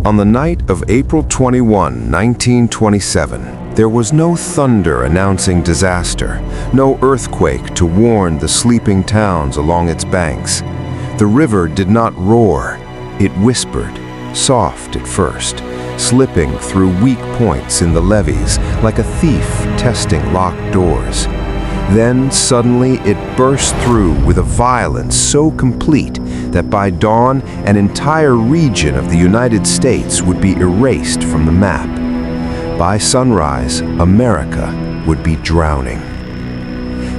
On the night of April 21, 1927, there was no thunder announcing disaster, no earthquake to warn the sleeping towns along its banks. The river did not roar, it whispered, soft at first, slipping through weak points in the levees like a thief testing locked doors. Then suddenly it burst through with a violence so complete that by dawn an entire region of the United States would be erased from the map. By sunrise, America would be drowning.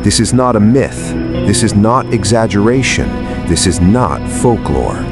This is not a myth. This is not exaggeration. This is not folklore.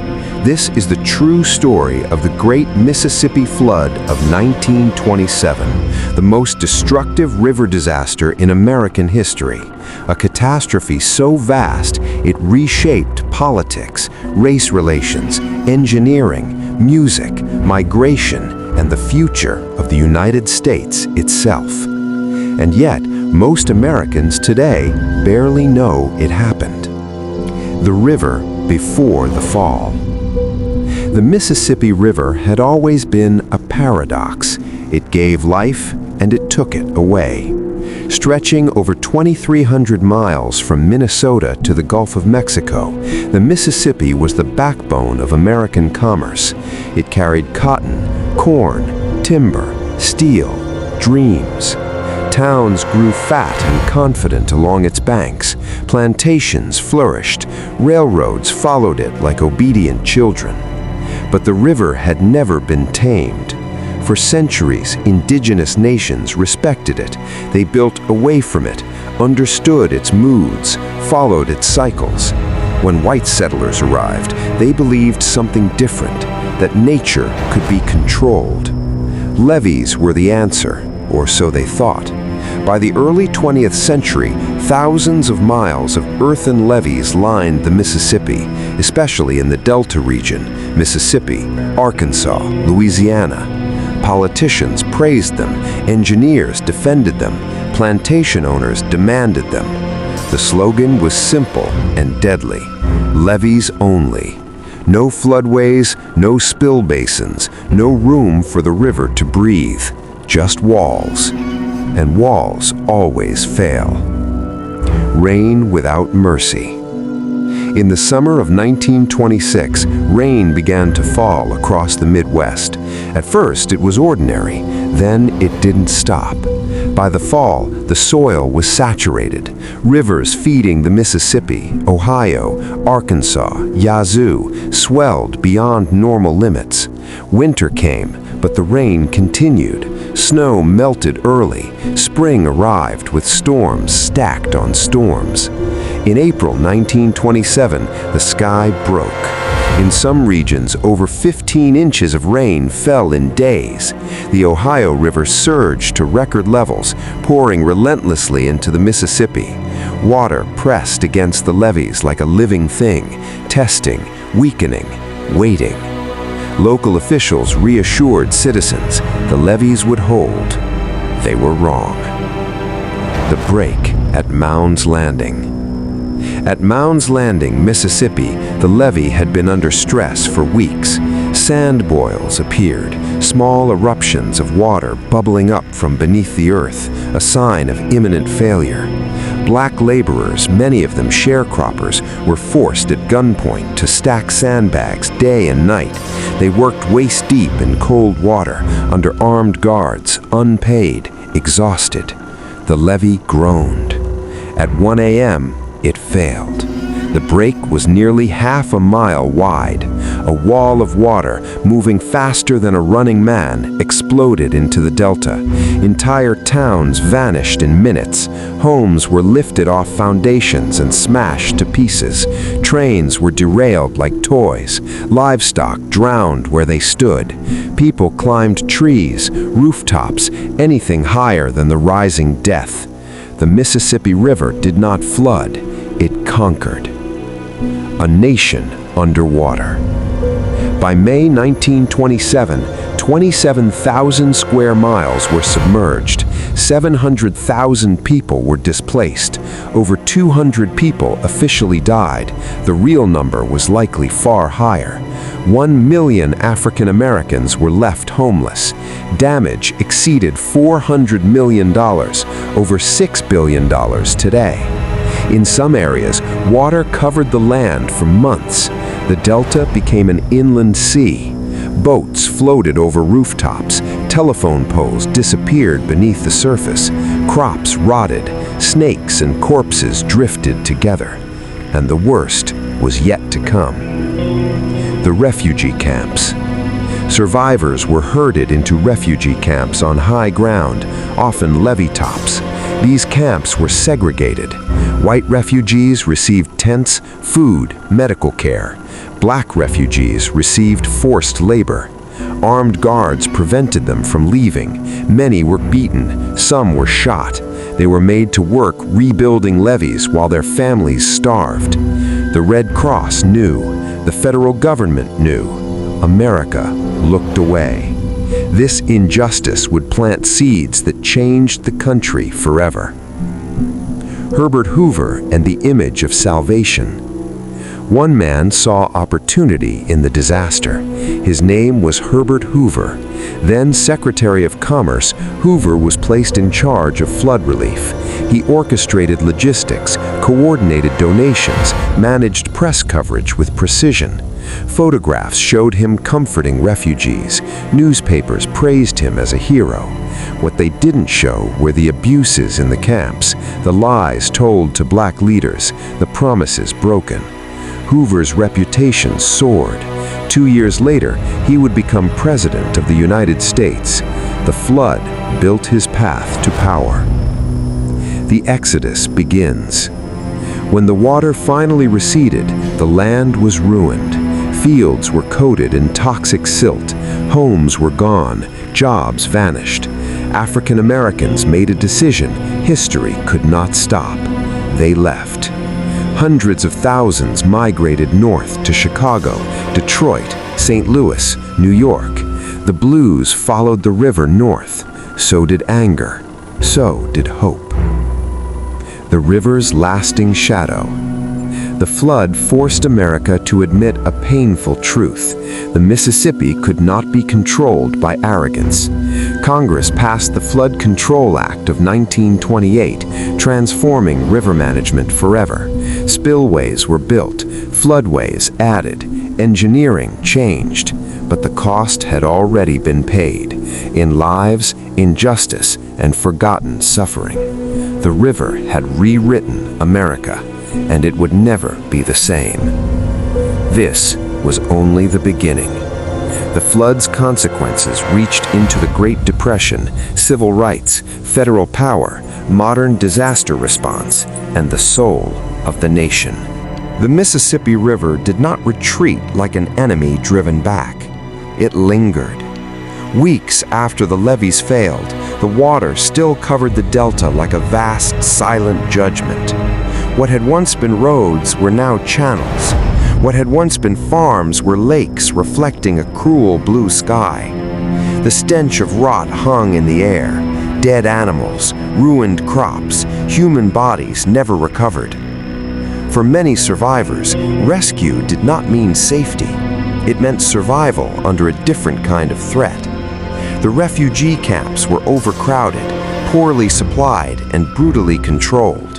This is the true story of the Great Mississippi Flood of 1927, the most destructive river disaster in American history, a catastrophe so vast it reshaped politics, race relations, engineering, music, migration, and the future of the United States itself. And yet, most Americans today barely know it happened. The river before the fall. The Mississippi River had always been a paradox. It gave life and it took it away. Stretching over 2,300 miles from Minnesota to the Gulf of Mexico, the Mississippi was the backbone of American commerce. It carried cotton, corn, timber, steel, dreams. Towns grew fat and confident along its banks. Plantations flourished. Railroads followed it like obedient children. But the river had never been tamed. For centuries, indigenous nations respected it. They built away from it, understood its moods, followed its cycles. When white settlers arrived, they believed something different, that nature could be controlled. Levees were the answer, or so they thought. By the early 20th century, thousands of miles of earthen levees lined the Mississippi, especially in the Delta region, Mississippi, Arkansas, Louisiana. Politicians praised them, engineers defended them, plantation owners demanded them. The slogan was simple and deadly: levees only. No floodways, no spill basins, no room for the river to breathe, just walls. And walls always fail. Rain without mercy. In the summer of 1926, rain began to fall across the Midwest. At first, it was ordinary. Then it didn't stop. By the fall, the soil was saturated. Rivers feeding the Mississippi, Ohio, Arkansas, Yazoo swelled beyond normal limits. Winter came, but the rain continued. Snow melted early. Spring arrived with storms stacked on storms. In April 1927, the sky broke. In some regions, over 15 inches of rain fell in days. The Ohio River surged to record levels, pouring relentlessly into the Mississippi. Water pressed against the levees like a living thing, testing, weakening, waiting. Local officials reassured citizens the levees would hold. They were wrong. The break at Mound's Landing. At Mound's Landing, Mississippi, the levee had been under stress for weeks. Sand boils appeared, small eruptions of water bubbling up from beneath the earth, a sign of imminent failure. Black laborers, many of them sharecroppers, were forced at gunpoint to stack sandbags day and night. They worked waist-deep in cold water, under armed guards, unpaid, exhausted. The levee groaned. At 1 a.m., it failed. The break was nearly half a mile wide. A wall of water, moving faster than a running man, exploded into the delta. Entire towns vanished in minutes. Homes were lifted off foundations and smashed to pieces. Trains were derailed like toys. Livestock drowned where they stood. People climbed trees, rooftops, anything higher than the rising death. The Mississippi River did not flood. It conquered. A nation underwater. By May 1927, 27,000 square miles were submerged. 700,000 people were displaced. Over 200 people officially died. The real number was likely far higher. 1 million African Americans were left homeless. Damage exceeded $400 million, over $6 billion today. In some areas, water covered the land for months. The delta became an inland sea. Boats floated over rooftops, telephone poles disappeared beneath the surface, crops rotted, snakes and corpses drifted together. And the worst was yet to come. The refugee camps. Survivors were herded into refugee camps on high ground, often levee tops. These camps were segregated. White refugees received tents, food, medical care. Black refugees received forced labor. Armed guards prevented them from leaving. Many were beaten, some were shot. They were made to work rebuilding levees while their families starved. The Red Cross knew. The federal government knew. America looked away. This injustice would plant seeds that changed the country forever. Herbert Hoover and the image of salvation. One man saw opportunity in the disaster. His name was Herbert Hoover. Then Secretary of Commerce, Hoover was placed in charge of flood relief. He orchestrated logistics, coordinated donations, managed press coverage with precision. Photographs showed him comforting refugees. Newspapers praised him as a hero. What they didn't show were the abuses in the camps, the lies told to black leaders, the promises broken. Hoover's reputation soared. 2 years later, he would become President of the United States. The flood built his path to power. The Exodus begins. When the water finally receded, the land was ruined. Fields were coated in toxic silt. Homes were gone. Jobs vanished. African Americans made a decision history could not stop. They left. Hundreds of thousands migrated north to Chicago, Detroit, St. Louis, New York. The blues followed the river north. So did anger. So did hope. The river's lasting shadow. The flood forced America to admit a painful truth. The Mississippi could not be controlled by arrogance. Congress passed the Flood Control Act of 1928, transforming river management forever. Spillways were built, floodways added, engineering changed, but the cost had already been paid in lives, injustice, and forgotten suffering. The river had rewritten America, and it would never be the same. This was only the beginning. The flood's consequences reached into the Great Depression, civil rights, federal power, modern disaster response, and the soul of the nation. The Mississippi River did not retreat like an enemy driven back. It lingered. Weeks after the levees failed, the water still covered the delta like a vast, silent judgment. What had once been roads were now channels. What had once been farms were lakes reflecting a cruel blue sky. The stench of rot hung in the air. Dead animals, ruined crops, human bodies never recovered. For many survivors, rescue did not mean safety. It meant survival under a different kind of threat. The refugee camps were overcrowded, poorly supplied, and brutally controlled.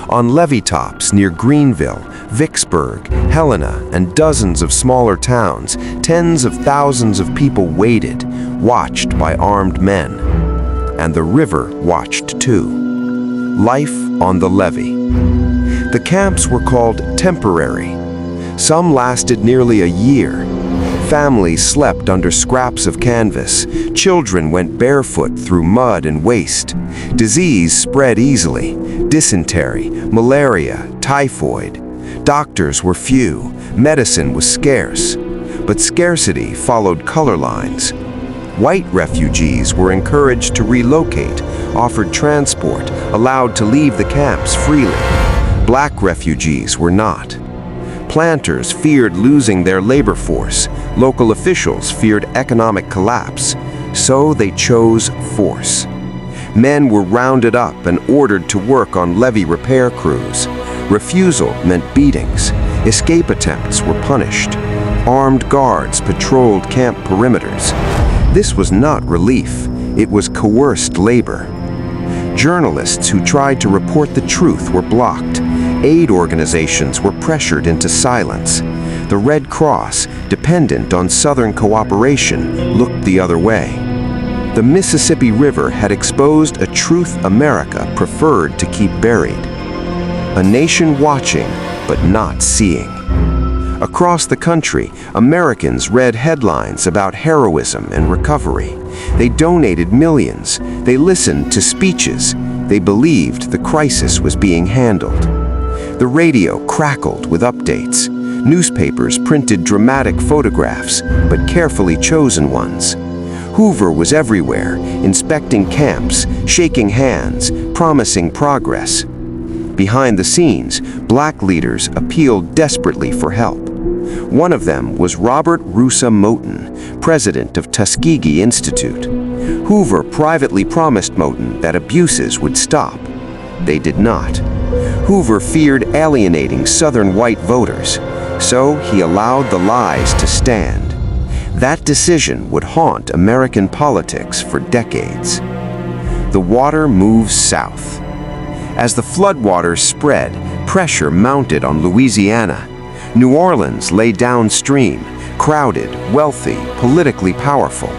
On levee tops near Greenville, Vicksburg, Helena, and dozens of smaller towns, tens of thousands of people waited, watched by armed men. And the river watched too. Life on the levee. The camps were called temporary. Some lasted nearly a year. Families slept under scraps of canvas. Children went barefoot through mud and waste. Disease spread easily. Dysentery, malaria, typhoid. Doctors were few. Medicine was scarce. But scarcity followed color lines. White refugees were encouraged to relocate, offered transport, allowed to leave the camps freely. Black refugees were not. Planters feared losing their labor force. Local officials feared economic collapse. So they chose force. Men were rounded up and ordered to work on levee repair crews. Refusal meant beatings. Escape attempts were punished. Armed guards patrolled camp perimeters. This was not relief. It was coerced labor. Journalists who tried to report the truth were blocked. Aid organizations were pressured into silence. The Red Cross, dependent on Southern cooperation, looked the other way. The Mississippi River had exposed a truth America preferred to keep buried. A nation watching, but not seeing. Across the country, Americans read headlines about heroism and recovery. They donated millions. They listened to speeches. They believed the crisis was being handled. The radio crackled with updates. Newspapers printed dramatic photographs, but carefully chosen ones. Hoover was everywhere, inspecting camps, shaking hands, promising progress. Behind the scenes, black leaders appealed desperately for help. One of them was Robert Russa Moton, president of Tuskegee Institute. Hoover privately promised Moton that abuses would stop. They did not. Hoover feared alienating Southern white voters, so he allowed the lies to stand. That decision would haunt American politics for decades. The water moves south. As the floodwaters spread, pressure mounted on Louisiana. New Orleans lay downstream, crowded, wealthy, politically powerful.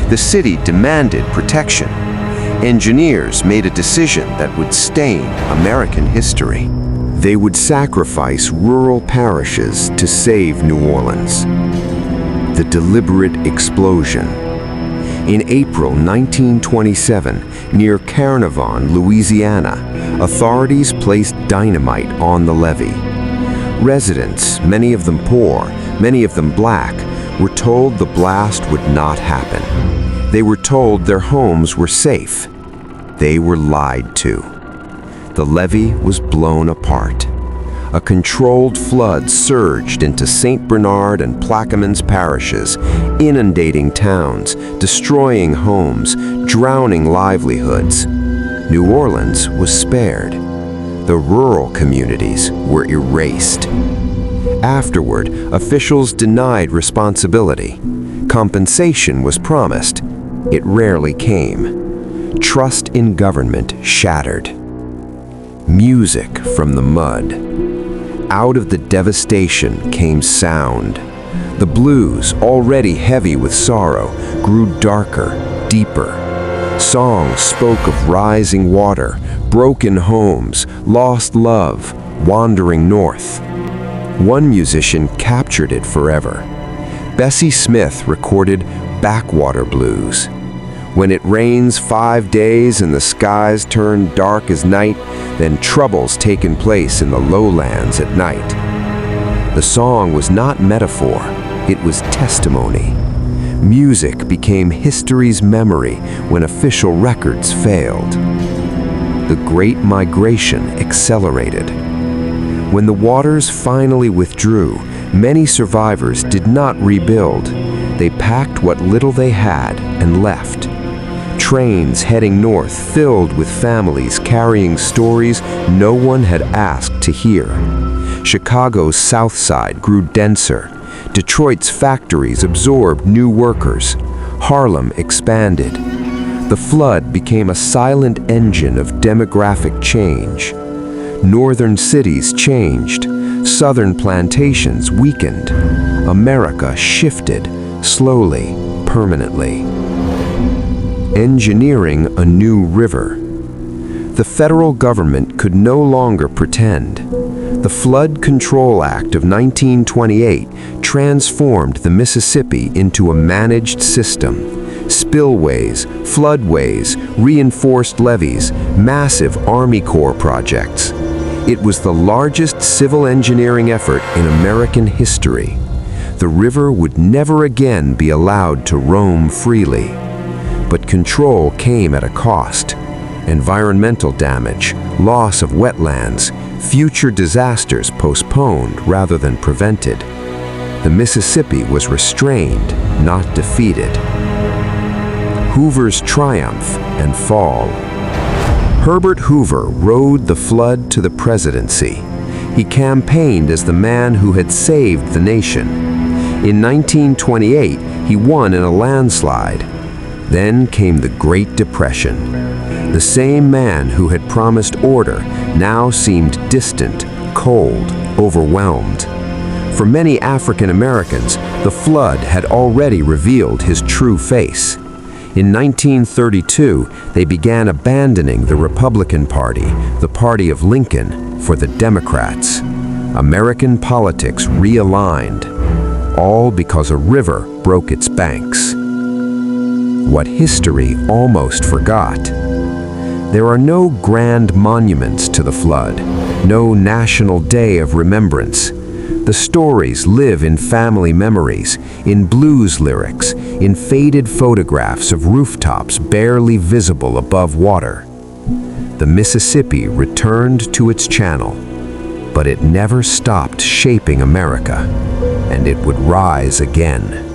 The city demanded protection. Engineers made a decision that would stain American history. They would sacrifice rural parishes to save New Orleans. The deliberate explosion. In April 1927, near Carnarvon, Louisiana, authorities placed dynamite on the levee. Residents, many of them poor, many of them black, were told the blast would not happen. They were told their homes were safe. They were lied to. The levee was blown apart. A controlled flood surged into St. Bernard and Plaquemines parishes, inundating towns, destroying homes, drowning livelihoods. New Orleans was spared. The rural communities were erased. Afterward, officials denied responsibility. Compensation was promised. It rarely came. Trust in government shattered. Music from the mud. Out of the devastation came sound. The blues, already heavy with sorrow, grew darker, deeper. Songs spoke of rising water, broken homes, lost love, wandering north. One musician captured it forever. Bessie Smith recorded Backwater Blues. When it rains 5 days and the skies turn dark as night, then trouble's taken place in the lowlands at night. The song was not metaphor, it was testimony. Music became history's memory when official records failed. The Great Migration accelerated. When the waters finally withdrew, many survivors did not rebuild. They packed what little they had and left. Trains heading north filled with families carrying stories no one had asked to hear. Chicago's South Side grew denser. Detroit's factories absorbed new workers. Harlem expanded. The flood became a silent engine of demographic change. Northern cities changed. Southern plantations weakened. America shifted, slowly, permanently. Engineering a new river. The federal government could no longer pretend. The Flood Control Act of 1928 transformed the Mississippi into a managed system. Spillways, floodways, reinforced levees, massive Army Corps projects. It was the largest civil engineering effort in American history. The river would never again be allowed to roam freely. But control came at a cost. Environmental damage, loss of wetlands, future disasters postponed rather than prevented. The Mississippi was restrained, not defeated. Hoover's triumph and fall. Herbert Hoover rode the flood to the presidency. He campaigned as the man who had saved the nation. In 1928, he won in a landslide. Then came the Great Depression. The same man who had promised order now seemed distant, cold, overwhelmed. For many African Americans, the flood had already revealed his true face. In 1932, they began abandoning the Republican Party, the party of Lincoln, for the Democrats. American politics realigned, all because a river broke its banks. What history almost forgot. There are no grand monuments to the flood, no national day of remembrance. The stories live in family memories, in blues lyrics, in faded photographs of rooftops barely visible above water. The Mississippi returned to its channel, but it never stopped shaping America, and it would rise again.